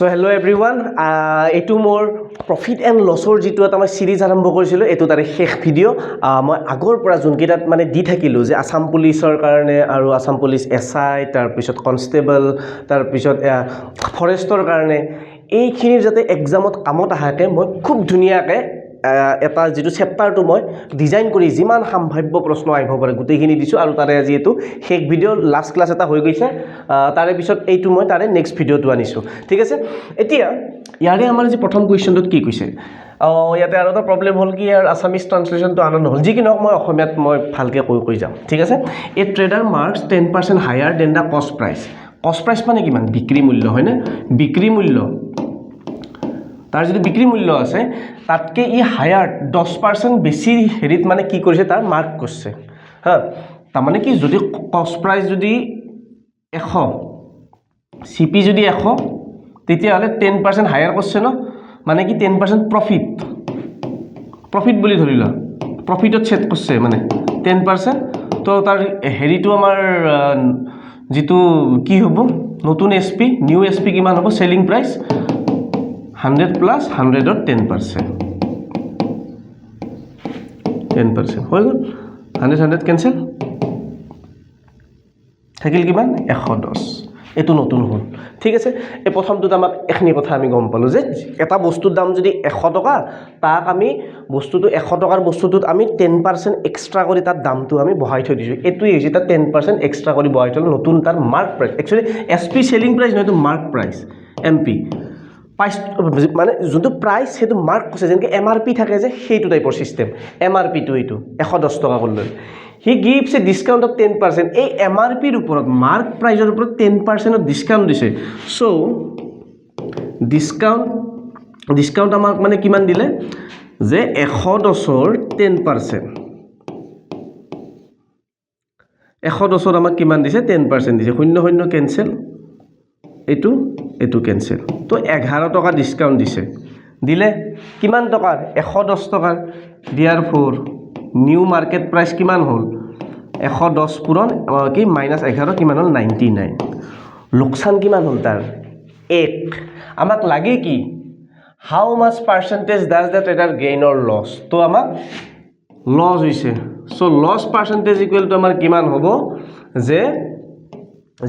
So hello everyone, এইটো মোৰ profit and লছৰ যিটো এটা মই সিৰিজ আৰম্ভ কৰিছিলোঁ এইটো তাৰে শেষ ভিডিঅ' মই আগৰ পৰা যোনকেইটাত মানে দি থাকিলোঁ যে আসাম পুলিচৰ কাৰণে আৰু আসাম পুলিচ এছআই তাৰপিছত কনষ্টেবল তাৰপিছত ফৰেষ্টৰ কাৰণে এইখিনিৰ যাতে এক্সামত কামত আহাকে মই খুব ধুনীয়াকৈ এটা যেটো চেপ্টাৰটো মই ডিজাইন কৰি যিমান সম্ভাৱ্য প্ৰশ্ন আহিব পাৰে গোটেইখিনি দিছোঁ আৰু তাৰে আজি এইটো শেষ ভিডিঅ' লাষ্ট ক্লাছ এটা হৈ গৈছে তাৰে পিছত এইটো মই তাৰে নেক্সট ভিডিঅ'টো আনিছোঁ ঠিক আছে এতিয়া ইয়াৰে আমাৰ যে প্ৰথম কুৱেশ্যনটোত কি কৈছে ইয়াতে আৰু এটা প্ৰব্লেম হ'ল কি ইয়াৰ আছামিজ ট্ৰান্সলেশ্যনটো আনা নহ'ল যি কি নহওক মই অসমীয়াত মই ভালকৈ কৈ যাম ঠিক আছে a trader marks 10% higher than the cost price মানে কিমান বিক্ৰী মূল্য হয়নে বিক্ৰী মূল্য তাৰ যদি বিক্ৰী মূল্য আছে তাতকে ই হায়াৰ 10% বেছি হেৰিত মানে কি কৰিছে তাৰ মাৰ্ক কৰিছে হা তাৰ মানে কি যদি কষ্ট প্ৰাইচ যদি 100 সিপি যদি 100 তেতিয়াহলে 10% হায়াৰ কৰিছে ন মানে কি 10% প্ৰফিট বুলি ধৰিলা প্ৰফিটত সেট কৰিছে মানে 10% তো তাৰ হেৰিটো আমাৰ যেটো কি হ'ব নতুন এসপি নিউ এসপি কিমান হ'ব সেলিং প্ৰাইস 100 plus 100 or 10% হৈ গ'ল 100 cancel থাকিল কিমান 110 এটো নতুন হ'ল ঠিক আছে এই প্ৰথমটোত আমাক এখনি কথা আমি গম পালো যে এটা বস্তুৰ দাম যদি 100 টকা তাক আমি বস্তুটো 100 টকাৰ বস্তুটোত আমি 10% এক্সট্ৰা কৰি তাৰ দামটো আমি বঢ়াই থৈ দিছো এটোই হৈছে তাৰ 10% এক্সট্ৰা কৰি বঢ়াই থল নতুন তাৰ mark price actually SP selling price নহয় তো মাৰ্ক প্ৰাইস এমপি মানে যোনটো প্ৰাইস হেতু মাৰ্ক কৈছে যেনকে এমআৰপি থাকে যে সেইটো টাইপৰ সিস্টেম এমআৰপি টো এইটো 110 টকা কৰিলে he gives a discount of 10% এই এমআৰপি ৰ ওপৰত মাৰ্ক প্ৰাইসৰ ওপৰত 10% অফ ডিসকাউন্ট দিছে সো ডিসকাউন্ট আমাক মানে কিমান দিলে যে 110 ৰ 10% 110 ৰ আমাক কিমান দিছে 10% দিছে 00 কেনসেল এটো কেনসেল তো 11 টকা ডিসকাউন্ট দিছে দিলে কিমান টকাৰ 110 টকাৰ দিয়াৰ ফৰ নিউ মাৰ্কেট প্ৰাইস কিমান হল 110 পূৰণ কি -11 কিমান হল 99 লোকসান কিমান হল তাৰ 1 আমাক লাগে কি how much percentage does the trader gain or loss তো আমাক লস হৈছে so loss percentage equal to আমাৰ কিমান হ'ব যে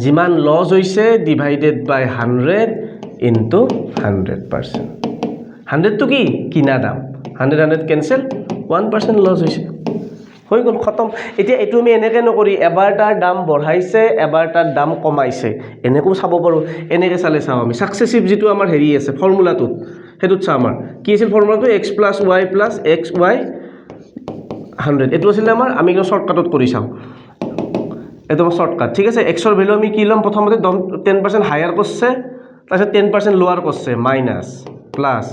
যিমান লস হৈছে ডিভাইডেড বাই 100 ইনটু 100% 100 তো কি কিনা দাম 100 কেনসেল 1% লস হৈছে হৈ গল খতম এতিয়া এটো আমি এনেকে নকৰি এবাৰ তাৰ দাম বঢ়াইছে এবাৰ তাৰ দাম কমাইছে এনেকো চাব পাৰো এনেকে চালে চাও আমি সাকসেসিভ যেটো আমাৰ হেৰি আছে ফৰ্মুলাটো হেতুত চা আমাৰ কি আছিল ফৰ্মুলাটো x + y + xy 100 এটো আছিল আমাৰ আমি শৰ্টকাটত কৰি চাও এটো শর্টকাট ঠিক আছে x এর ভ্যালু আমি কি লম প্রথমতে 10% হায়ার করছে তারপর 10% লোয়ার করছে মাইনাস প্লাস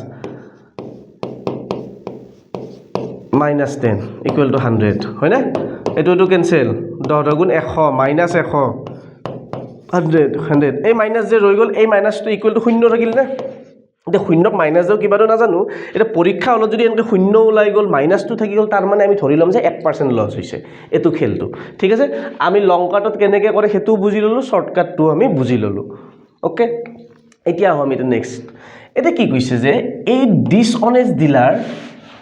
-10 ইকুয়াল টু 100 হয় না এটো ক্যান্সেল 10 গুণ 100 মাইনাস 100 100 এই মাইনাস যে রই গল এই মাইনাসটো ইকুয়াল টু 0 থাকিল না এটা শূন্যক মাইনাস দাও কিবা নাজানো এটা পৰীক্ষা হলত যদি এনেকে শূন্য ওলাই গল মাইনাসটো থাকি গল তাৰ মানে আমি ধৰি লম যে 1% লস হৈছে এটো খেলটো ঠিক আছে আমি লং কাটত কেনেকে কৰে হেতু বুজি ললো শর্টকাটটো আমি বুজি ললো ওকে এতিয়া আমি এটা নেক্সট এটা কি কৈছে যে এই dishonest dealer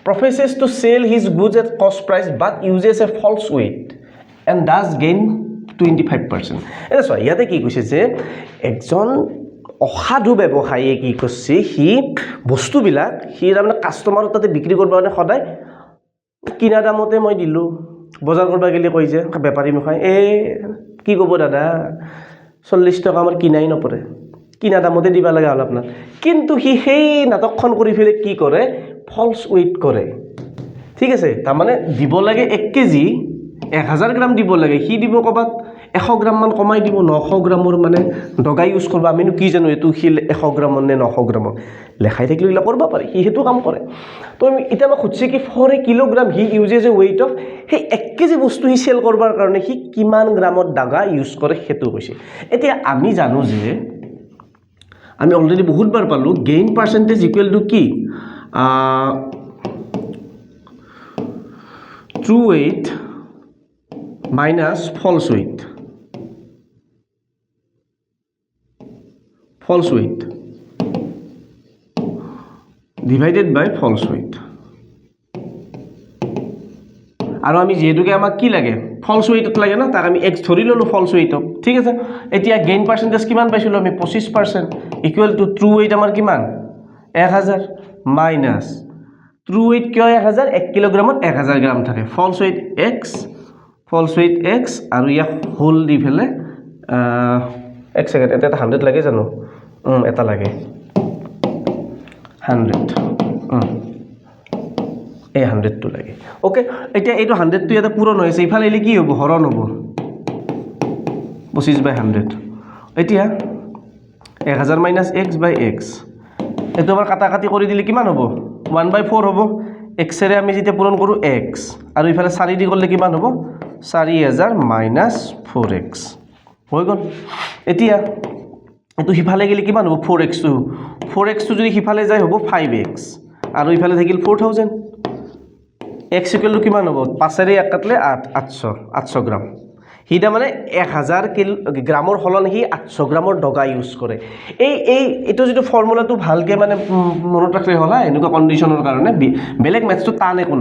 professes to sell his goods at cost price but uses a false weight and does gain 25% এটা সই ইয়াতে কি কৈছে যে একজন অসাধু ব্যৱসায়ী কি কৰিছে হি বস্তুবিলাক হি মানে কাস্টমাৰৰ তাতে বিক্ৰী কৰিব মানে সদায় কিনা দামতে মই দিলো বজাৰ কৰিব গেলি কই যে বেপাৰী নহয় কি ক'ব দাদা 40 টকা আমাৰ কিনাই নপৰে কিনা দামতে দিবা লাগা হল আপনাৰ কিন্তু হি সেই নাটকখন কৰি ফেলে কি কৰে ফলস ওয়েট কৰে ঠিক আছে তাৰ মানে দিব লাগে 1 কেজি 1000 গ্রাম দিব লাগে হি দিব কবাত 100 গ্রাম মান কমাই দিব 900 গ্ৰামৰ মানে ডগা ইউজ কৰিব আমিনো কি জানো এটো হি 100 গ্ৰামৰ নে 900 গ্ৰামৰ লেখাই থাকিলে ইলা কৰিব পাৰি হি হেতু কাম কৰে তো এটা মই খুঁজছে কি 4 kilogram he uses A weight of হে 1 কেজি বস্তু হি সেল কৰবাৰ কাৰণে হি কিমান গ্ৰামৰ ডগা ইউজ কৰে হেতু কৈছে এতিয়া আমি জানো যে আমি অলৰেডি বহুতবাৰ পালো গেইন পার্সেন্টেজ ইকুয়াল টু কি true weight minus false weight divided by false weight আৰু আমি যেহেতুকে আমাক কি লাগে ফলছ ৱেইটত লাগে না তাক আমি এক্স ধৰি ল'লোঁ ফলছ ৱেইটক ঠিক আছে এতিয়া গেইন পাৰ্চেণ্টেজ কিমান পাইছিলোঁ আমি 25% ইকুৱেল টু ট্ৰু ৱেইট আমাৰ কিমান 1000 মাইনাছ ট্ৰু ৱেইট কিয় 1000 1 কিলোগ্ৰামত 1000 গ্ৰাম থাকে ফলছ ৱেইট এক্স আৰু ইয়াক হোল দি ফেলে এক ছেকেণ্ড এটা 100 লাগে জানো এটা লাগে 100 এই 100টো লাগে ওকে এতিয়া এইটো 100টো ইয়াতে পূৰণ হৈছে ইফালে এলি কি হ'ব হৰণ হ'ব 25/100 এতিয়া 1000 মাইনাছ x বাই x এইটো আমাৰ কাটাকাটি কৰি দিলে কিমান হ'ব 1/4 হ'ব এক্সৰে আমি যেতিয়া পূৰণ কৰোঁ x আৰু ইফালে 4 দি কৰিলে কিমান হ'ব 4000 মাইনাছ 4x হৈ গ'ল এতিয়া এইটো সিফালে গ'লে কিমান হ'ব 4x টো যদি সিফালে যায় হ'ব 5x আৰু ইফালে থাকিল 4000 x ইকুৱেল টু কিমান হ'ব 5ৰে 1 কাটলে 800 গ্ৰাম হিটা মানে 1000 গ্ৰামৰ সলনি সি 800 গ্ৰামৰ ডগা ইউজ কৰে এইটো যিটো ফৰ্মুলাটো ভালকৈ মানে মনত ৰাখিলে হ'ল এনেকুৱা কণ্ডিশ্যনৰ কাৰণে বেলেগ মেথছটো টান একো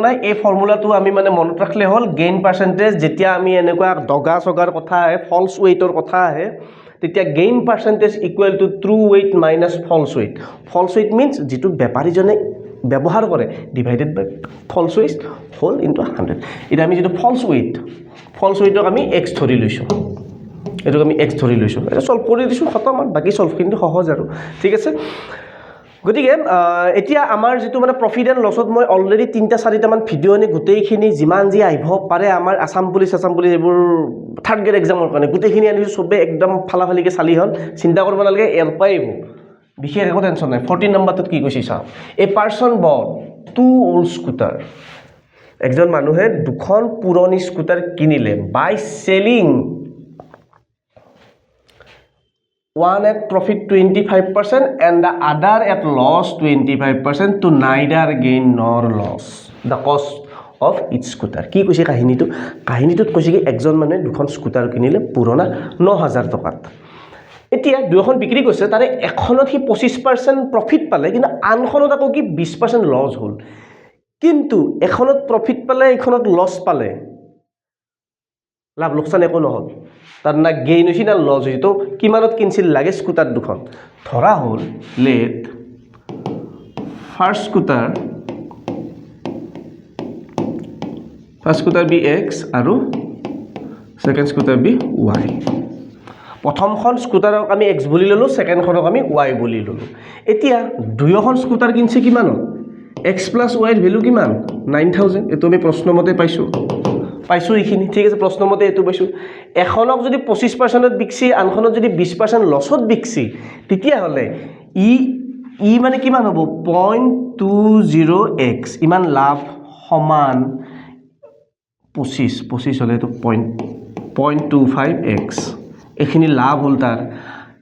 নাই এই ফৰ্মুলাটো আমি মানে মনত ৰাখিলে হ'ল গেইন পাৰ্চেণ্টেজ যেতিয়া আমি এনেকুৱা ডগা চগাৰ কথা আহে ফলছ ৱেইটৰ কথা আহে তেতিয়া gain percentage equal to true weight minus false weight means যিটো বেপাৰীজনে ব্যৱহাৰ কৰে divided by false weight whole into 100 এতিয়া আমি যিটো ফলছ ৱেইটক আমি এক্স ধৰি লৈছোঁ এইটোক আমি এক্স ধৰি লৈছোঁ এটা সলভ কৰি দিছোঁ খতম আৰু বাকী সলভখিনি সহজ আৰু ঠিক আছে গতিকে এতিয়া আমাৰ যিটো মানে প্ৰফিট এণ্ড লছত মই অলৰেডি 3-4টা মান ভিডিঅ' আনি গোটেইখিনি যিমান যি আহিব পাৰে আমাৰ আছাম পুলিচ এইবোৰ থাৰ্ড গ্ৰেড এক্সামৰ কাৰণে গোটেইখিনি আনিছোঁ চবেই একদম ফালাফালিকৈ চালি হ'ল চিন্তা কৰিব নালাগে ইয়াৰ পৰাই আহিব বিশেষ একো টেনশ্যন নাই 14 নম্বৰটোত কি কৈছে চাওঁ এ পাৰ্চন বট 2 ওল্ড স্কুটাৰ একজন মানুহে দুখন পুৰণি স্কুটাৰ কিনিলে বাই selling one at profit 25% and the other at loss 25% to neither gain nor loss the cost of each scooter কি কৈছে কাহিনীটোত কৈছে কি একজন মানুহে দুখন স্কুটাৰ কিনিলে পুৰণা 9000 টকাত এতিয়া দুখন বিক্ৰী কৰিছে তাৰে এখনত সি 25% প্ৰফিট পালে কিন্তু আনখনত আকৌ কি 20% লছ হ'ল কিন্তু এখনত প্ৰফিট পালে এখনত লছ পালে লাভ লোকসান একো নহল তার না গেইন হইছে না লস হইছে তো কিমানত কিনছিল লাগে স্কুটার দুখন ধরা হল let first scooter be X আৰু সেকেন্ড স্কুটার বি ওয়াই প্রথমখন স্কুটারক আমি এক্স বুলি ললো সেকেন্ডখনক আমি ওয়াই বুলি ললো এতিয়া দুয়োখন স্কুটার কিনছে কিমানত এক্স প্লাস ওয়াইৰ ভ্যালু কিমান 9000 এটো আমি প্ৰশ্ন মতে পাইছো এইখিনি ঠিক আছে প্ৰশ্ন মতে এটো পাইছো এখনক যদি 25% বিকছি আনখনত যদি 20% লছত বিকছি তেতিয়া হলে ই মানে কিমান হ'ব 0.20x ইমান লাভ সমান 25 হলে তো 0.25x এখিনি লাভ হল তাৰ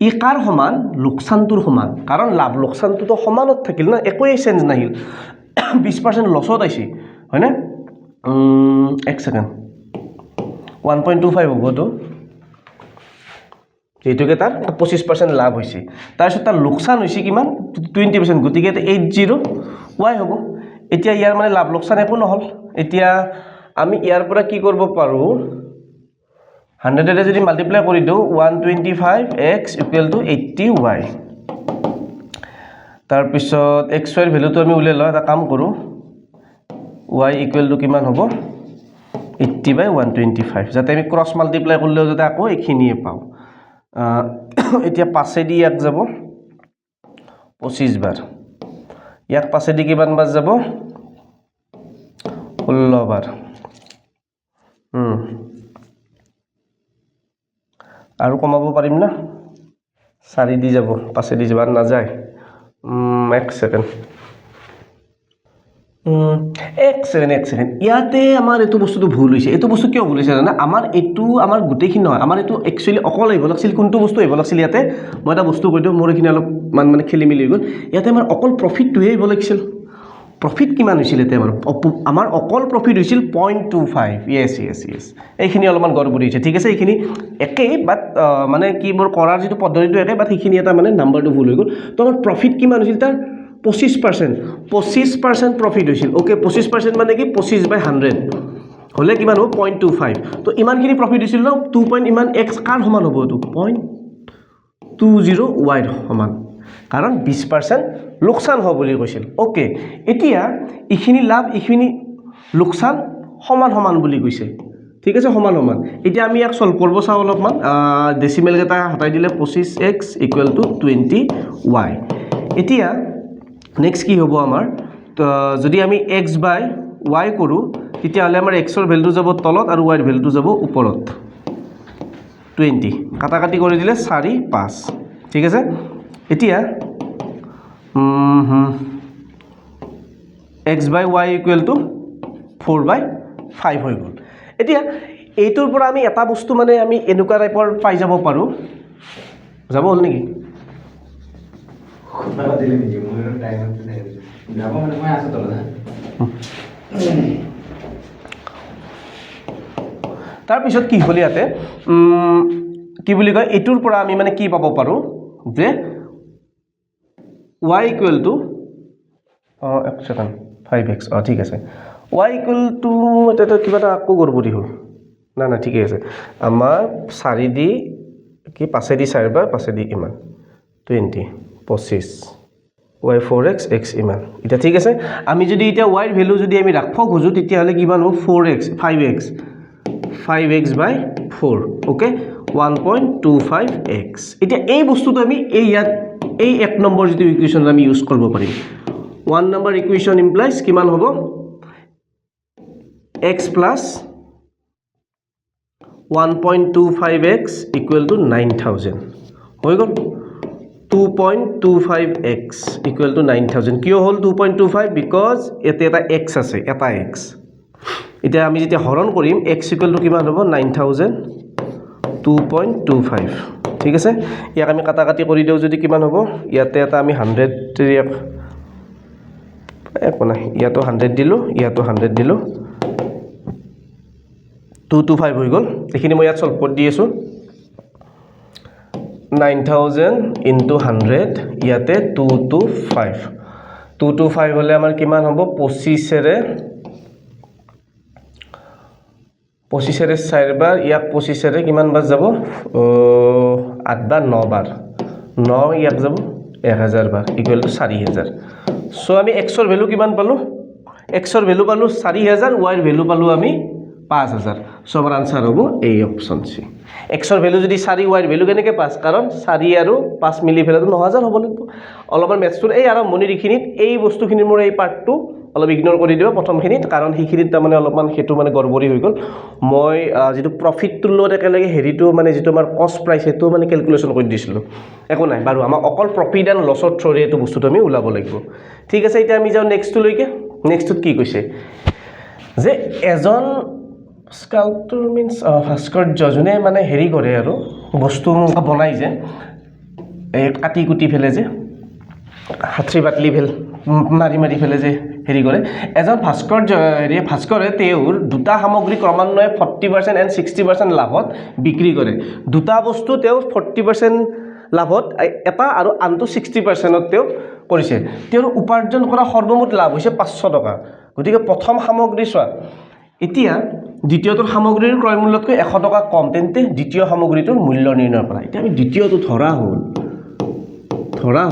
ই কাৰ সমান লোকসানটোৰ সমান কাৰণ লাভ লোকসানটো তো সমানত থাকিল না একোই চেঞ্জ নাহিল 20% লছত আইছি হয় না এক সেকেন্ড 1.25 হ'ব তো যেটুকে তার 25% লাভ হইছে তাৰপিছত তাৰ লোকসান হইছে কিমান 20% গতিকে 80 y হ'ব এতিয়া ইয়াৰ মানে লাভ লোকসান একো নহল এতিয়া আমি ইয়াৰ পৰা কি কৰিব পাৰো 100 এৰে যদি মাল্টিপ্লাই কৰি দিও 125x = 80y তাৰপিছত x y ৰ ভ্যালুটো আমি উলাই লওঁ এটা কাম কৰো y = কিমান হ'ব 80/125 যাতে আমি ক্রস মাল্টিপ্লাই করলেও যাতে আকৌ এখিনিয়ে পাও এতিয়া 5 দি এক যাব 25 বার ইয়াক 5 দি কিমান বার যাব 16 বার আৰু কমাব পাৰিম না 4 দি যাব 5 দি যাব না যায় এক সেকেন্ড এক সেকেন্ড ইয়াতে আমাৰ এটো বস্তুটো ভুল হৈছে এটো বস্তু কিয় ভুল হৈছে জানা আমাৰ এটো আমাৰ গুটেখিনি নহয় আমাৰ এটো একচুয়ালি অকল আহিব লাগছিল কোনটো বস্তু আহিব লাগছিল ইয়াতে মই এটা বস্তু কৈ দিও মোৰ এখিনি অলপ মানে খেলি মিলি গল ইয়াতে আমাৰ অকল প্ৰফিটটোহে আহিব লাগছিল প্ৰফিট কিমান হৈছিল এতে আমাৰ অকল প্ৰফিট হৈছিল 0.25 ইয়েস এইখিনি অলপমান গড়বড়ি হৈছে ঠিক আছে এইখিনি একে বাট মানে কি মোৰ কৰাৰ যেটো পদ্ধতিটো একে বাট এইখিনি এটা মানে নাম্বাৰটো ভুল হৈ গল তো আমাৰ প্ৰফিট কিমান হৈছিল তাৰ 25% প্ৰফিট হৈছিল ওকে 25% মানে কি 25/100 হলে কিমান হ'ব 0.25 তো ইমানখিনি প্ৰফিট হৈছিল ন 2 পইণ্ট ইমান x কাৰ সমান হ'ব তো 0.20 y সমান কাৰণ 20% লোকসান হ'ব বুলি কৈছিল ওকে এতিয়া ইখিনি লাভ ইখিনি লোকসান সমান বুলি কৈছে ঠিক আছে সমান এতিয়া আমি ইয়াক সলভ কৰিব চাও অলপমান ডেসিমেল কেটা হটাই দিলে 25x = 20y এতিয়া নেক্সট কি হ'ব আমাৰ তো যদি আমি x/y কৰো তেতিয়া হলে আমাৰ x ৰ ভ্যালুটো যাব তলত আৰু y ৰ ভ্যালুটো যাব ওপৰত 20 কাটাকাটি কৰি দিলে 4 5 ঠিক আছে এতিয়া x/y = 4/5 হৈ গ'ল এতিয়া এইটোৰ পৰা আমি এটা বস্তু মানে আমি এনেকুৱা টাইপৰ পাই যাব পাৰো যাব হল নেকি দিলে নেকি মোৰ টাইম আছে যাব মানে মই আছে তলত তাৰ পিছত কি হল ইয়াতে কি বুলি কয় এটোৰ পৰা আমি মানে কি পাব পাৰো যে y = এক সেকেন্ড 5x ঠিক আছে y = এটা কিবা এটা আকো কৰিব দিব না ঠিকই আছে আমাৰ 4 দি কি 5 দি 4 বাৰ 5 দি ইমান 20 25 y 4x x ইমান এটা ঠিক আছে আমি যদি এটা y ৰ ভ্যালু যদি আমি ৰাখব খুজো তেতিয়া হলে কিমান হ'ব 5x/4 ওকে 1.25x এতিয়া এই বস্তুটো আমি এই ইয়াত এই এক নম্বৰ যেটো ইকুৱেচন আমি ইউজ কৰিব পাৰিম 1 নম্বৰ ইকুৱেচন ইমপ্লাইজ কিমান হ'ব x plus 1.25x = 9000 হৈ গ'ল 2.25x = 9000 কিয় হল 2.25 বিকজ এতে এটা x আছে এটা x এতিয়া আমি যেতিয়া হৰণ কৰিম x = কিমান হ'ব 9000 2.25 ঠিক আছে ইয়াক আমি কাটাকাটি কৰি দিও যদি কিমান হ'ব ইয়াতে এটা আমি 100 একো নাই ইয়াতো 100 দিলো ইয়াতো 100 দিলো 225 হৈ গ'ল এখিনি মই ইয়াত সলভ কৰি দি আছো 9000 * 100 ইয়াতে 225 হলে আমাৰ কিমান হ'ব 25 ৰে 4 বাৰ ইয়াক 25 ৰে কিমান বাৰ যাব 8 বাৰ 9 বাৰ 9 ইয়াক যাব 1000 বাৰ = 4000 সো আমি x ৰ ভ্যালু কিমান পালো x ৰ ভ্যালু পালো 4000 y ৰ ভ্যালু পালো আমি 5000 সো আমাৰ आंसर হ'ব এই অপচন সি x ৰ ভ্যালু যদি 4 y ৰ ভ্যালু কেনেকে 5 কাৰণ 4 আৰু 5 মিলি ফেলাটো 9000 হ'ব লাগিব অলপমান মেথছৰ এই আৰম্ভণিৰ খিনিত এই বস্তুখিনি মোৰ এই পাৰ্টটো অলপ ইগনোৰ কৰি দিবা প্ৰথমখিনিত কাৰণ হিখিনিত তাৰ মানে অলপমান হেতু মানে গৰবৰি হৈ গ'ল মই যেটো প্ৰফিটটোৰ লগত একেলগে হেৰিটো মানে যেটো আমাৰ কষ্ট প্ৰাইস হেতু মানে ক্যালকুলেশন কৰি দিছিলো একো নাই বাৰু আমাৰ অকল প্ৰফিট এণ্ড লছৰ থ্ৰৰি এটো বস্তুটো আমি উলাব লাগিব ঠিক আছে এতিয়া আমি যাও নেক্সট লৈকে নেক্সটত কি কৈছে যে এজন স্কাল্পচাৰ মিন্স ভাস্কৰ্য জনে মানে হেৰি কৰে আৰু বস্তু বনাই যে কাটি কুটি ফেলে যে হাতৰি বাটলি ফেল মাৰি ফেলে যে হেৰি কৰে এজন ভাস্কৰে তেওঁৰ দুটা সামগ্ৰী ক্ৰমান্বয়ে 40% and 60% লাভত বিক্ৰী কৰে দুটা বস্তু তেওঁ 40% লাভত এটা আৰু আনটো 60%ত তেওঁ কৰিছে তেওঁৰ উপাৰ্জন কৰা সৰ্বমুঠ লাভ হৈছে 500 টকা গতিকে প্ৰথম সামগ্ৰী চোৱা এতিয়া দ্বিতীয়টোৰ সামগ্ৰীৰ ক্ৰয় মূল্যতকৈ 100 টকা কম তেন্তে দ্বিতীয় সামগ্ৰীটোৰ মূল্য নিৰ্ণয় কৰা এতিয়া আমি দ্বিতীয়টো ধৰা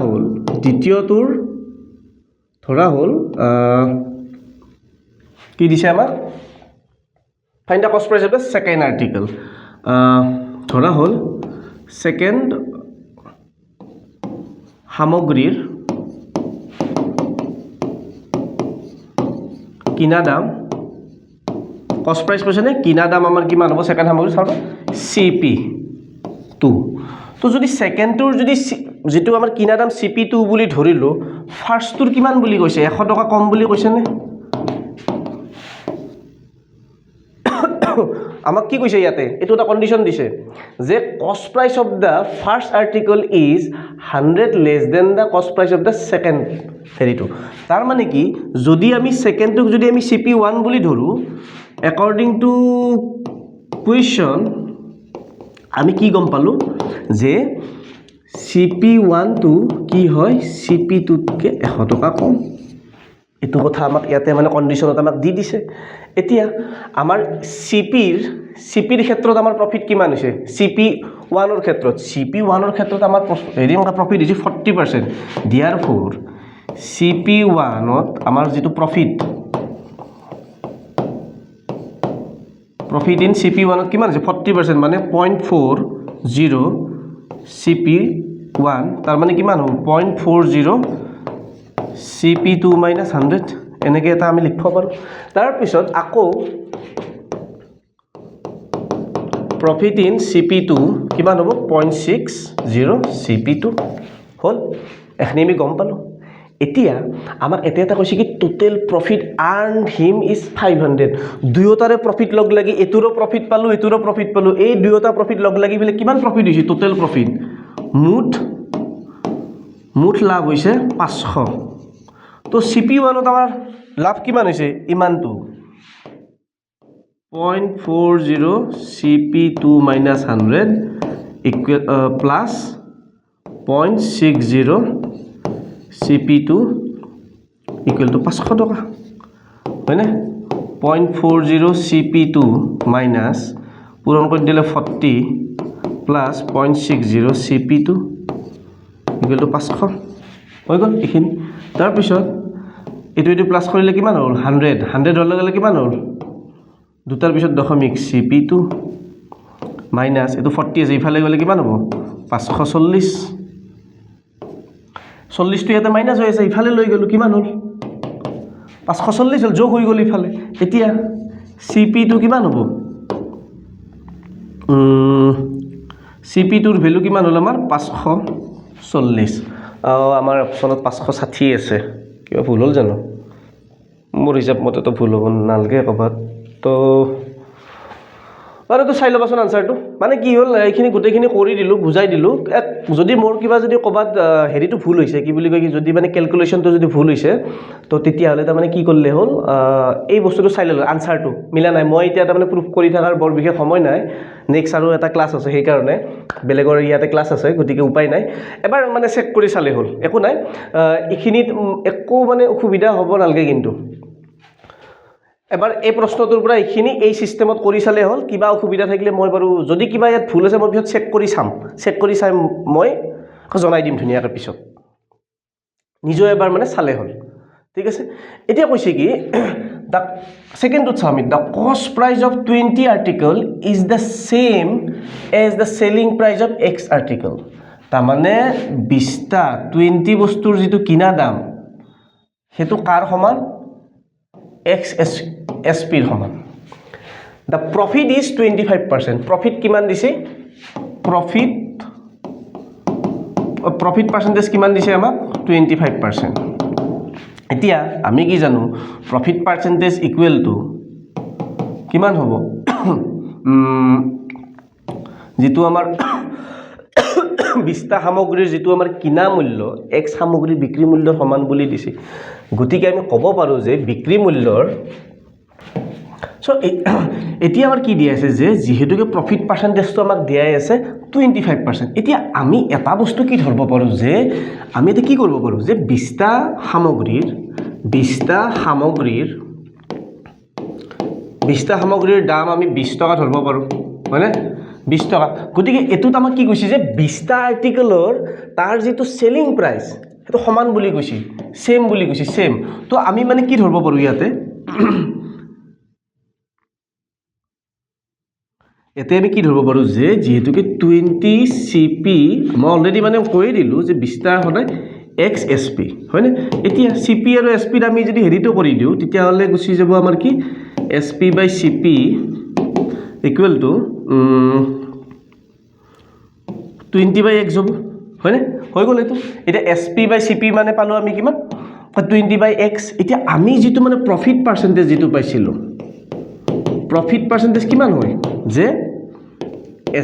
হ'ল দ্বিতীয়টোৰ ধৰা হ'ল কি দিছে আমাক find da cost price of da second article ধৰা হ'ল সেকেন্ড সামগ্ৰীৰ কিনা দাম কষ্ট প্ৰাইস কৈছে নে কিনা দাম আমাৰ কিমান হ'ব সেকেন্ড সামগ্ৰী চাও CP2 তো যদি সেকেন্ডটোৰ যদি যেটো আমাৰ কিনা দাম CP2 বুলি ধৰিলো ফাৰ্ষ্টটোৰ কিমান বুলি কৈছে 100 টকা কম বুলি কৈছে নে আমাক কি কৈছে ইয়াতে এটো এটা কন্ডিশন দিছে যে cost price of the first article is 100 less than the cost price of da second হেৰিটো তাৰ মানে কি যদি আমি সেকেন্ডটোক যদি আমি CP1 বুলি ধৰো according to question আমি কি গম পালো যে CP1টো কি হয় CP2তকৈ 100 টকা কম এইটো কথা আমাক ইয়াতে মানে কণ্ডিশ্যনত আমাক দি দিছে এতিয়া আমাৰ CPৰ ক্ষেত্ৰত আমাৰ প্ৰফিট কিমান হৈছে CP1ৰ ক্ষেত্ৰত CP1ৰ ক্ষেত্ৰত আমাৰ হেৰি প্ৰফিট হৈছে 40% দিয়াৰ ফৰ CP1ত আমাৰ যিটো প্ৰফিট ইন CP1ত কিমান আছে 40% মানে 0.40 CP1 তাৰ মানে কিমান হ'ব 0.40 CP2 minus 100 এনেকৈ এটা আমি লিখিব পাৰোঁ তাৰপিছত আকৌ প্ৰফিট ইন CP2 কিমান হ'ব 0.60 CP2 হ'ল এখিনি আমি গম পালোঁ এতিয়া আমাক এটা কৈছে কি টোটেল প্ৰফিট আৰ্ন হিম ইজ 500 দুয়োটাৰে প্ৰফিট লগ লাগি এটোৰো প্ৰফিট পালোঁ এই দুয়োটা প্ৰফিট লগ লাগি বলে কিমান প্ৰফিট হৈছে টোটেল প্ৰফিট মুঠ লাভ হৈছে 500 তো CP1ত আমাৰ লাভ কিমান হৈছে ইমানটো 0.40 CP2 minus 100 equal plus 0.60 CP2 equal to 500 টকা হয়নে 0.40 CP2 minus পূৰণ কৰি দিলে 40 plus 0.60 CP2 equal to 500 হৈ গ'ল এইখিনি তাৰপিছত এইটো প্লাছ কৰিলে কিমান হ'ল 100 হ'লে গ'লে কিমান হ'ল দুটাৰ পিছত দশমিক CP2 মাইনাছ এইটো 40 আছে ইফালে গ'লে কিমান হ'ব 540 40টো ইয়াতে মাইনাছ হৈ আছে ইফালে লৈ গ'লো কিমান হ'ল 540 হ'ল যোগ হৈ গ'ল ইফালে এতিয়া CP2 কিমান হ'ব CP2ৰ ভ্যালু কিমান হ'ল আমাৰ 540 আমাৰ অপচনত 560 আছে কিবা ভুল হ'ল জানো মোৰ হিচাপ মতে তো ভুল হ'ব নালগে ক'বাত তো আৰু তো চাই ল'বাচোন আনসাৰটো মানে কি হ'ল এইখিনি গোটেইখিনি কৰি দিলোঁ বুজাই দিলোঁ যদি মোৰ কিবা যদি ক'বাত হেৰিটো ভুল হৈছে কি বুলি কয় কি যদি মানে ক্যালকুলেশনটো যদি ভুল হৈছে তো তেতিয়াহ'লে তাৰ মানে কি কৰিলে হ'ল এই বস্তুটো চাই ল'লো আনসাৰটো মিলা নাই মই এতিয়া তাৰ মানে প্ৰুফ কৰি থাকাৰ বৰ বিশেষ সময় নাই নেক্সট আৰু এটা ক্লাছ আছে সেই কাৰণে বেলেগৰ ইয়াতে ক্লাছ আছে গতিকে উপায় নাই এবাৰ মানে চেক কৰি চালে হ'ল একো নাই এইখিনিত একো মানে অসুবিধা হ'ব নালগে কিন্তু এবাৰ এই প্ৰশ্নটোৰ পৰা এইখিনি এই সিস্টেমত কৰি চালে হ'ল কিবা অসুবিধা থাকিলে মই বাৰু যদি কিবা ইয়াত ভুল আছে মই পিছত চেক কৰি চাই মই জনাই দিম ধুনীয়াকৈ পিছত নিজে এবাৰ মানে চালে হ'ল ঠিক আছে এতিয়া কৈছে কি দা সেকেন্ডত চামিত the cost price of 20 article is the same as the selling price of X article তাৰ মানে 20টা 20 বস্তুৰ যেটো কিনা দাম হেতু কাৰ সমান XSP ৰ সমান the profit is 25% profit কিমান দিছে profit percentage কিমান দিছে আমাক 25% এতিয়া আমি কি জানো profit percentage equal to কিমান হ'ব যেটো আমাৰ 20টা সামগ্ৰীৰ যেটো আমাৰ কিনা মূল্য X সামগ্ৰীৰ বিক্ৰী মূল্যৰ সমান বুলি দিছে গতিকে আমি ক'ব পাৰো যে বিক্ৰী মূল্যৰ সো এতিয়া আমাৰ কি দিয়া আছে যে যেহেতুকে প্ৰফিট পাৰ্সেন্টেজটো আমাক দিয়াই আছে 25% এতিয়া আমি এটা বস্তু কি ধৰব পাৰো যে আমি এটা কি কৰিব পাৰো যে 20টা সামগ্ৰীৰ দাম আমি 20 টকা ধৰব পাৰো হয়নে 20 টকা গতিকে এটোত আমাক কি কৈছে যে 20টা আৰ্টিকলৰ তাৰ যেটো সেলিং প্ৰাইস এটো সমান বুলি কৈছে সেম বুলি কৈছে সেম তো আমি মানে কি ধৰব পাৰো ইয়াতে এতে আমি কি ধৰব পাৰো যে যেহেতুকে 20 CP মই অলৰেডি মানে কৈ দিলো যে 20টা হলে XSP হয়নে এতিয়া CP আৰু SP ৰ আমি যদি হেৰিটো কৰি দিও তেতিয়া হলে গুছি যাব আমাৰ কি SP by CP equal to 20 by X হ'ব হয়নে হৈ গ'ল এটো এটা SP by CP মানে পালো আমি কিমান 20 by X এতিয়া আমি যেটো মানে প্ৰফিট পাৰ্সেন্টেজ যেটো পাইছিলো প্ৰফিট পাৰ্সেন্টেজ কিমান হয় যে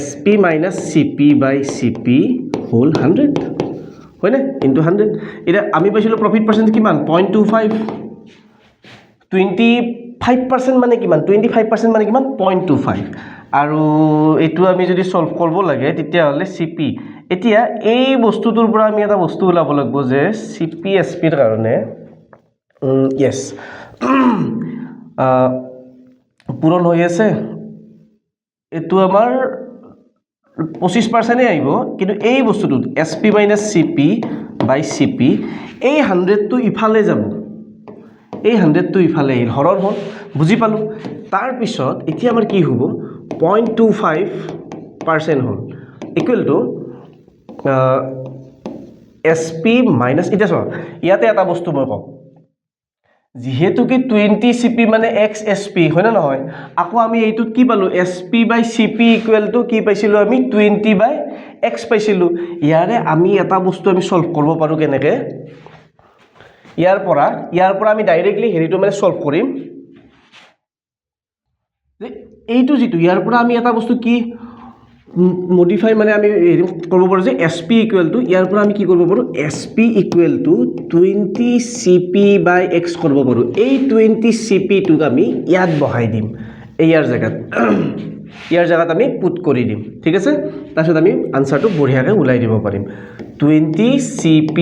SP minus CP by CP whole 100 হয়নে ইনটু 100 এটা আমি পাইছিলো প্ৰফিট পাৰ্সেন্টেজ কিমান 0.25 25% মানে কিমান 25% মানে কিমান 0.25 আৰু এটো আমি যদি সলভ কৰিব লাগে তেতিয়া হলে CP এতিয়া এই বস্তুটোৰ পৰা আমি এটা বস্তু ওলাব লাগিব যে CPSPৰ কাৰণে ইয়েছ পূৰণ হৈ আছে এইটো আমাৰ 25% আহিব কিন্তু এই বস্তুটোত SP - CP by CP এই 100টো ইফালে যাব এই 100টো ইফালে আহিল হৰৰ হ'ল বুজি পালোঁ তাৰ পিছত এতিয়া আমাৰ কি হ'ব 0.25% হ'ল ইকুৱেল টু SP মাইনাছ এতিয়া চোৱা ইয়াতে এটা বস্তু মই কওঁ যেহেতু কি 20 CP মানে XSP হয় না নহয় আকৌ আমি এইটোত কি পালো SP by CP equal to কি পাইছিলো আমি 20 by X পাইছিলো ইয়াৰে আমি এটা বস্তু আমি সলভ কৰিব পাৰো কেনেকে ইয়াৰ পৰা আমি ডাইৰেক্টলি হেৰিটো মানে সলভ কৰিম যে এইটো যেটো ইয়াৰ পৰা আমি এটা বস্তু কি মডিফাই মানে আমি কৰিব পাৰো যে SP ইকুৱেল টু ইয়াৰ পৰা আমি কি কৰিব পাৰো SP equal to 20 CP by X কৰিব পাৰো এই 20 CP টোক আমি ইয়াত বহাই দিম ইয়াৰ জায়গাত আমি পুট কৰি দিম ঠিক আছে তাৰপিছত আমি আনসাৰটো বঢ়িয়াকৈ উলাই দিব পাৰিম 20 CP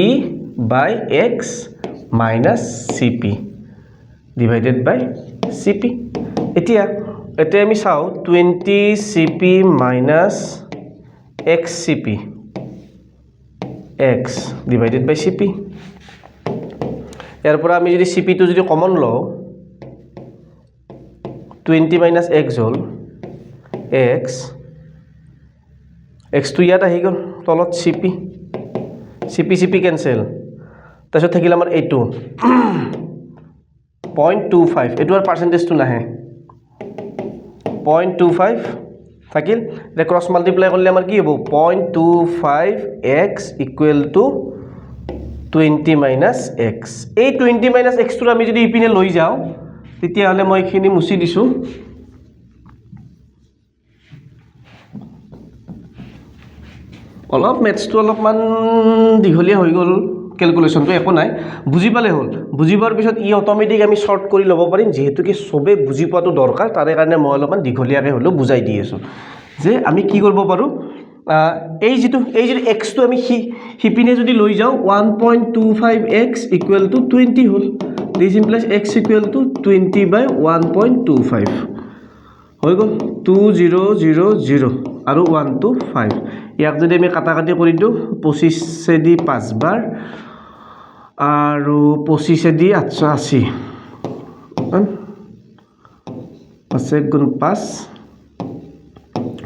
by X minus CP divided by CP এতিয়া আমি চাও 20 CP minus XCP X divided by CP ইয়াৰ পৰা আমি যদি CP টো যদি কমন লও 20 minus X হল X টো ইয়াত আহি গল তলত CP কেনসেল তাৰপিছত থাকিল আমাৰ এইটো 0.25 এটো আর পার্সেন্টেজ টো নাহে 0.25 থাকিল এটা ক্রস মাল্টিপ্লাই করলে আমার কি হবো 0.25x equal to 20 minus x এই 20 মাইনাস x টো আমি যদি ইপিনে লৈ যাও তেতিয়া হলে মই এখিনি মুছি দিছো অলপ ম্যাথছ টো অলপমান দীঘলীয়া হৈ গল ক্যালকুলেশন তো একো নাই বুজি পালে হল বুজিবার পিছত ই অটোমেটিক আমি শর্ট কৰি লব পাৰিম যেহেতু কি সবে বুজি পাটো দৰকাৰ তাৰে কাৰণে মই অলপমান দীঘলীয়াকে হলো বুজাই দি আছো যে আমি কি কৰিব পাৰো এই যেটো x টো আমি হিপিনে যদি লৈ যাও 1.25x equal to 20 hall this implies x equal to 20 বাই 1.25 হৈ গল 2000 আৰু 125 ইয়াক যদি আমি কাটাকাটি কৰি দিও 25 দি 5 বাৰ আৰু 25 দি 880 5 গুণ 5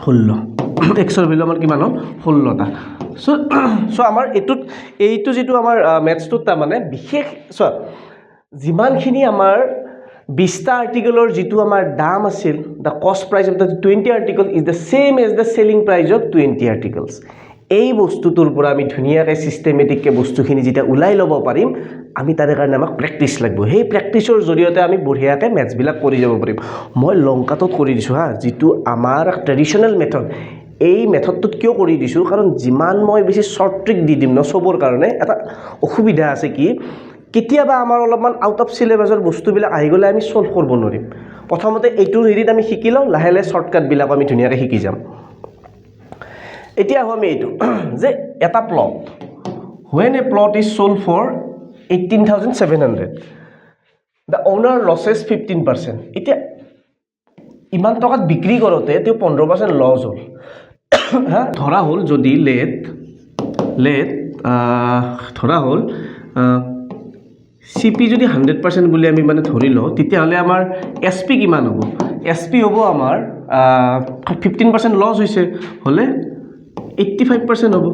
16 x ৰ ভ্যালু আমাৰ কিমান হল 16 টা সো আমাৰ এইটো যেটো আমাৰ ম্যাথছটো তা মানে বিশেষ সো যিমানখিনি আমাৰ 20টা আৰ্টিকেলৰ যেটো আমাৰ দাম আছিল the cost price of the 20 article is the same as the selling price of 20 articles এই বস্তুটোৰ পৰা আমি ধুনিয়াকে সিস্টেমেটিক কে বস্তুখিনি যেটা উলাই লব পাৰিম আমি তাৰে কাৰণে আমাক প্ৰেক্টিস লাগিব সেই প্ৰেক্টিসৰ জৰিয়তে আমি বঢ়িয়াকে ম্যাথছ বিলাক কৰি যাব পাৰিম মই লংকাটোত কৰি দিছো হা যেটো আমাৰ ট্ৰেডিশনাল মেথড এই মেথডটোত কিয় কৰি দিছো কাৰণ যিমান মই বেছি শৰ্ট ট্ৰিক দি দিম ন সবৰ কাৰণে এটা অসুবিধা আছে কি কেতিয়াবা আমাৰ অলপমান আউট অফ সিলেবাসৰ বস্তুবিলাক আহি গলে আমি সলভ কৰিব নোৱাৰিম প্ৰথমতে এইটো হেৰিত আমি শিকি লওঁ লাহে লাহে শৰ্টকাট বিলাক আমি ধুনিয়াকে শিকি যাম এতিয়া আমি এইটো যে এটা plot when a plot is sold for 18700 the owner losses 15% এতিয়া ইমান টকাত বিক্ৰী কৰোতে তে 15% লস হ'ল হা ধৰা হ'ল যদি লেট ধৰা হ'ল CP যদি 100% বুলি আমি মানে ধৰি লও তেতিয়া হলে আমাৰ SP কিমান হ'ব SP হ'ব আমাৰ 15% লস হৈছে হলে 85% হ'ব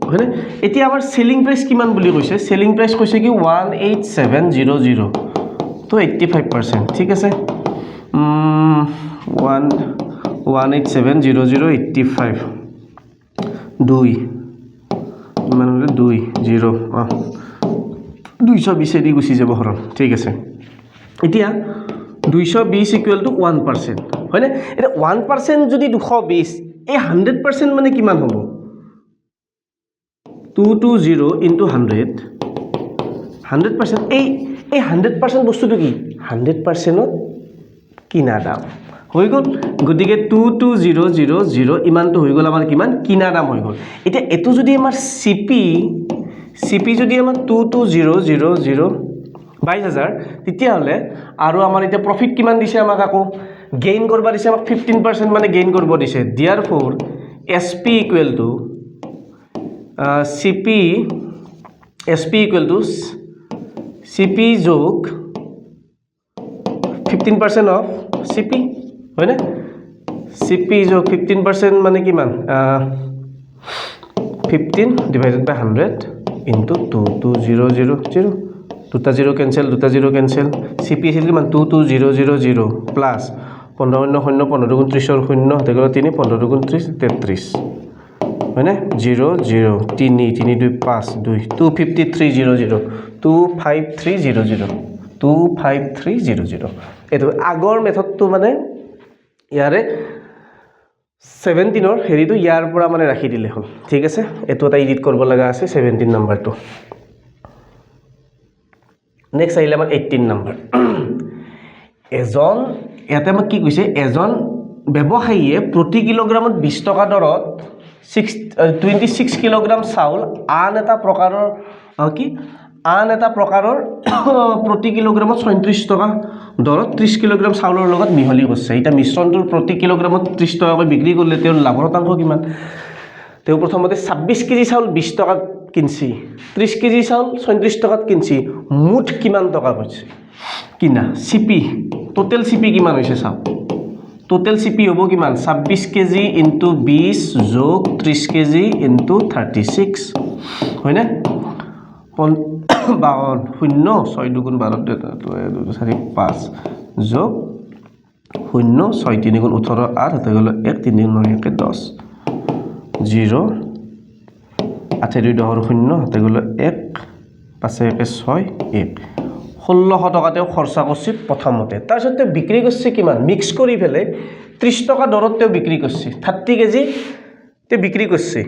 হয়নে এতিয়া আমাৰ সেলিং প্ৰাইস কিমান বুলি কৈছে সেলিং প্ৰাইস কৈছে কি 18700 তো 85% ঠিক আছে 1870085 2 ইমান হলে 20 220 দি গুছি যাব হৰণ ঠিক আছে এতিয়া 220 ইকুৱেল টু 1% হয়নে এটা 1% যদি 220 এই 100% মানে কিমান হ'ব 220 into 100 100% এই 100% বস্তুটো কি 100% কিনা দাম হৈ গ'ল গতিকে 22000 ইমানটো হৈ গ'ল আমাৰ কিমান কিনা দাম হৈ গ'ল এতিয়া এটো যদি আমাৰ সিপি যদি আমাৰ 22000 22000 তেতিয়া হলে আৰু আমাৰ এতিয়া প্ৰফিট কিমান দিছে আমাক আকৌ গেইন কৰবা দিছে আমাক 15% মানে গেইন কৰিব দিছে therefore SP equal to SP equal to CP যোগ 15% of CP হয় না CP যোগ 15% মানে কিমান 15 divided by 100 into 22000 দুটা 0 cancel CP আছিল কিমান 22000 plus 15 0 15 গুণ 30 0 দেখো 3 15 গুণ 30 33 হয় না 0 0 3 3 2 5 2 25300 25300 25300 এটো আগৰ মেথডটো মানে ইয়াৰে 17 ৰ হেৰিটো ইয়াৰ পৰা মানে ৰাখি দিলে হল ঠিক আছে এটো এটা এডিট কৰিব লগা আছে 17 নম্বৰটো নেক্সট আহিলে আমাৰ 18 নম্বৰ এজন ইয়াতে আমাক কি কৈছে এজন ব্যৱসায়ীয়ে প্ৰতি কিলোগ্ৰামত 20 টকা দৰত 26 কিলোগ্ৰাম চাউল আন এটা প্ৰকাৰৰ প্ৰতি কিলোগ্ৰামত 37 টকা দৰত 30 কিলোগ্ৰাম চাউলৰ লগত মিহলি কৰিছে এটা মিশ্ৰণটোৰ প্ৰতি কিলোগ্ৰামত 30 টকাকৈ বিক্ৰী কৰিলে তেওঁৰ লাভৰ শতাংশ কিমান তেওঁ প্ৰথমতে 26 কেজি চাউল 20 টকাত কিনছি 30 কেজি চাউল 37 টকাত কিনছি মুঠ কিমান টকা পাইছে কিনা সিপি টোটাল সিপি কিমান হৈছে চাও টোটাল সিপি হ'ব কিমান 26 কেজি ইনটু 20 যোগ 30 কেজি ইনটু 36 হয় না 52 0 6 দুগুণ 12 2 4 5 যোগ 0 6 3 গুণ 18 8 হতে গেল 1 3 9 1 10 0 8 2 10 0 হতে গেল 1 5 1 6 1 1600 টাকা তেও খৰচা কৰিছে প্ৰথমতে তাৰ পিছত বিক্ৰী কৰিছে কিমান মিক্স কৰি ফেলে 30 টকা দৰত তেও বিক্ৰী কৰিছে 30 কেজি তে বিক্ৰী কৰিছে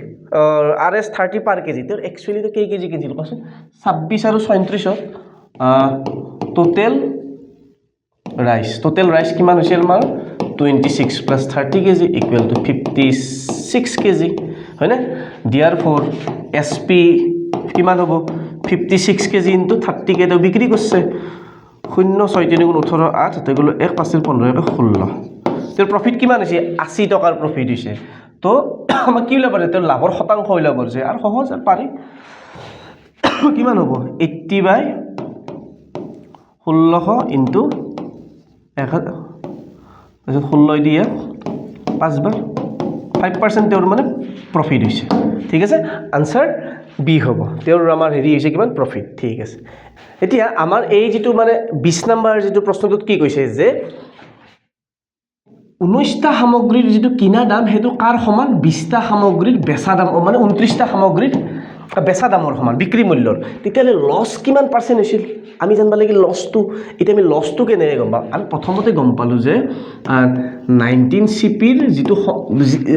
RS 30 পাৰ কেজি তো एक्चुअली তো কেই কেজি কিনছিল কছে 26 আৰু 37 টোটাল ৰাইস কিমান হৈছিল আমাৰ 26 plus 30 KG equal to 56 KG হয় না therefore SP কিমান হ'ব 56 কেজি ইনটু 30 কেজি বিক্ৰী কৰিছে 0 6 3 গুণ 18 8 হতে গেল 1 5 15 16 তোৰ প্ৰফিট কিমান হৈছে 80 টকাৰ প্ৰফিট হৈছে তো আমাক কি ওলাব পাৰে তোৰ লাভৰ শতাংশ ওলাব যে আৰু সহজ পাৰি কিমান হ'ব 80 বাই 1600 ইনটু 1000 তাৰপিছত 16 দিয়ে 5 বাৰ 5% তেওঁৰ মানে প্ৰফিট হৈছে ঠিক আছে আনসাৰ বি হ'ব তেওঁৰ আমাৰ হেৰি হৈছে কিমান প্ৰফিট ঠিক আছে এতিয়া আমাৰ এই যেটো মানে 20 নম্বৰ যেটো প্ৰশ্নটোত কি কৈছে যে 19টা সামগ্ৰীৰ যেটো কিনা দাম হেতু কাৰ সমান 20টা সামগ্ৰীৰ বেচা দাম মানে 29টা সামগ্ৰীৰ বেচা দামৰ সমান বিক্ৰী মূল্যৰ তেতিয়ালে লস কিমান পাৰ্সেন্ট হৈছিল আমি জানবা লাগি লসটো এটা আমি লসটো কেনে গম পাম আমি প্ৰথমতে গম পালো যে 19 সিপিৰ যেটো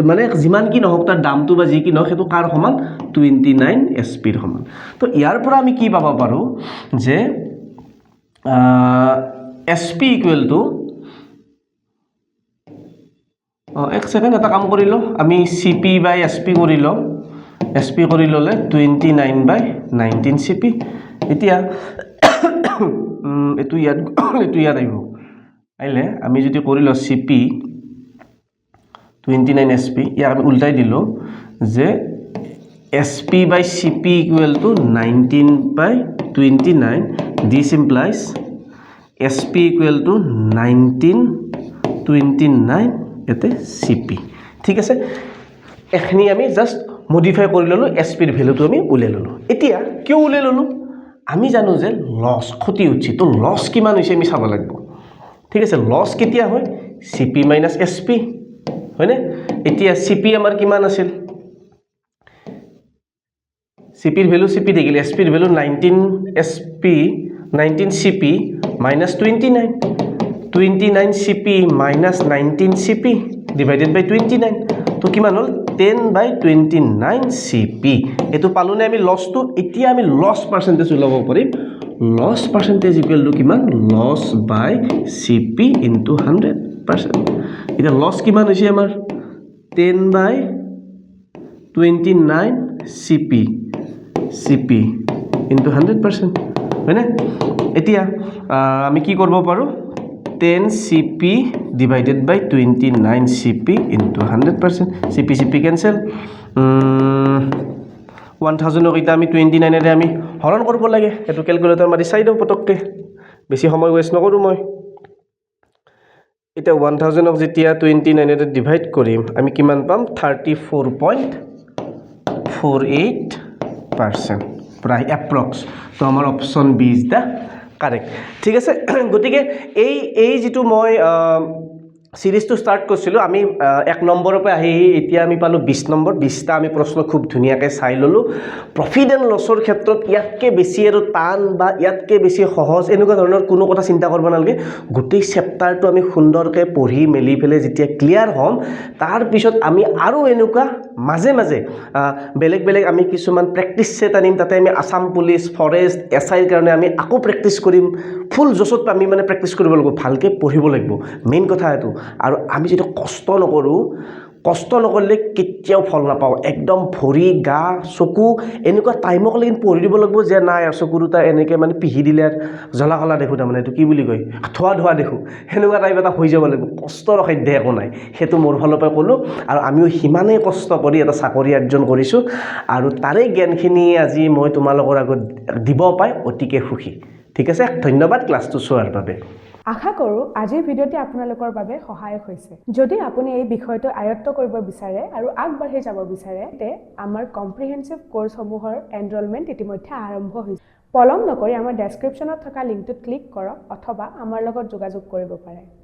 মানে যিমান কি নহক তাৰ দামটো বা যি কি নহক হেতু কাৰ সমান 29 এসপিৰ সমান তো ইয়াৰ পৰা আমি কি পাবা পাৰো যে এসপি ইকুৱেল টু এক সেকেন্ড এটা কাম কৰিলো আমি সিপি বাই এসপি কৰিলো এসপি কৰি ললে 29 বাই 19 সিপি এতিয়া এটু ইয়াত আইব আইলে আমি যদি কৰিলো সিপি 29 এসপি ইয়াক আমি উল্টাই দিলো যে SP by CP equal to 19 by 29 this implies SP equal to 1929 এতে সিপি ঠিক আছে এখনি আমি জাস্ট মডিফাই কৰি ললো এসপি ৰ ভ্যালুটো আমি উলাই ললো এতিয়া কিয় উলাই ললো আমি জানো যে লস ক্ষতি হৈছে তো লস কিমান হৈছে আমি চাব লাগিব ঠিক আছে লস কেতিয়া হয় সিপি মাইনাস এসপি হয়নে এতিয়া সিপি আমাৰ কিমান আছিল সিপি ৰ ভ্যালু সিপি দেখিলে এসপি ৰ ভ্যালু 19 এসপি 19 সিপি মাইনাস 29 সিপি মাইনাস 19 সিপি ডিভাইডেড বাই 29 তো কিমান হল 10 বাই 29 সিপি এটো পালো নে আমি লসটো এতিয়া আমি লস পার্সেন্টেজ উলাব পাৰিম লছ পাৰ্চেণ্টেজ ইকুৱেল টু কিমান লছ বাই চি পি ইনটু 100%। এতিয়া লছ কিমান হৈছে আমাৰ 10/29 চি পি ইনটু 100%, হয়নে? এতিয়া আমি কি কৰিব পাৰোঁ 10 CP divided by 29 CP into 100%, CP cancel, 1000 এতিয়া আমি 29 আমি হৰণ কৰিব লাগে, এইটো ক্যালকুলেটৰ মাৰি চাই দিওঁ পটককে, বেছি সময় ওয়েষ্ট নকৰোঁ মই। এতিয়া 1000 যেতিয়া 29 ডিভাইড কৰিম আমি কিমান পাম 34.48%, প্ৰায় এপ্ৰক্স। তো আমাৰ option B is the correct, ঠিক আছে। গতিকে এই যিটো মই সিৰিজটো ষ্টাৰ্ট কৰিছিলোঁ আমি 1 নম্বৰৰ পৰা আহি এতিয়া আমি পালোঁ 20 নম্বৰ, 20টা আমি প্ৰশ্ন খুব ধুনীয়াকৈ চাই ল'লোঁ। প্ৰফিট এণ্ড লছৰ ক্ষেত্ৰত ইয়াতকৈ বেছি আৰু টান বা ইয়াতকৈ বেছি সহজ এনেকুৱা ধৰণৰ কোনো কথা চিন্তা কৰিব নালাগে। গোটেই চেপ্টাৰটো আমি সুন্দৰকৈ পঢ়ি মেলি পেলাই যেতিয়া ক্লিয়াৰ হ'ম তাৰপিছত আমি আৰু এনেকুৱা মাজে মাজে বেলেগ বেলেগ আমি কিছুমান প্ৰেক্টিছ ছেট আনিম, তাতে আমি আছাম পুলিচ, ফৰেষ্ট, SIৰ কাৰণে আমি আকৌ প্ৰেক্টিছ কৰিম। ফুল জছত আমি মানে প্ৰেক্টিছ কৰিব লাগিব, ভালকৈ পঢ়িব লাগিব, মেইন কথা এইটো। আৰু আমি যদি কষ্ট নকৰিলে কেতিয়াও ফল নাপাওঁ। একদম ভৰি গা চকু এনেকুৱা টাইমক লাগি পঢ়ি দিব লাগিব যে নাই আৰু চকু দুটা এনেকৈ মানে পিহি দিলে আৰু জ্বলা কলা দেখোঁ, তাৰমানে এইটো কি বুলি কয় ধোৱা দেখোঁ, সেনেকুৱা টাইপ এটা হৈ যাব লাগিব। কষ্টৰ খাদ্য একো নাই, সেইটো মোৰ ফালৰ পৰা ক'লোঁ। আৰু আমিও সিমানেই কষ্ট কৰি এটা চাকৰি অৰ্জন কৰিছোঁ আৰু তাৰে জ্ঞানখিনি আজি মই তোমালোকৰ আগত দিব পাই অতিকে সুখী। ঠিক আছে, ধন্যবাদ ক্লাছটো চোৱাৰ বাবে। আশা কৰোঁ আজিৰ ভিডিঅ'টি আপোনালোকৰ বাবে সহায়ক হৈছে। যদি আপুনি এই বিষয়টো আয়ত্ত কৰিব বিচাৰে আৰু আগবাঢ়ি যাব বিচাৰে তে আমাৰ কম্প্ৰিহেনচিভ কোৰ্ছসমূহৰ এনৰলমেণ্ট ইতিমধ্যে আৰম্ভ হৈছে। পলম নকৰি আমাৰ ডেছক্ৰিপশ্যনত থকা লিংকটোত ক্লিক কৰক অথবা আমাৰ লগত যোগাযোগ কৰিব পাৰে।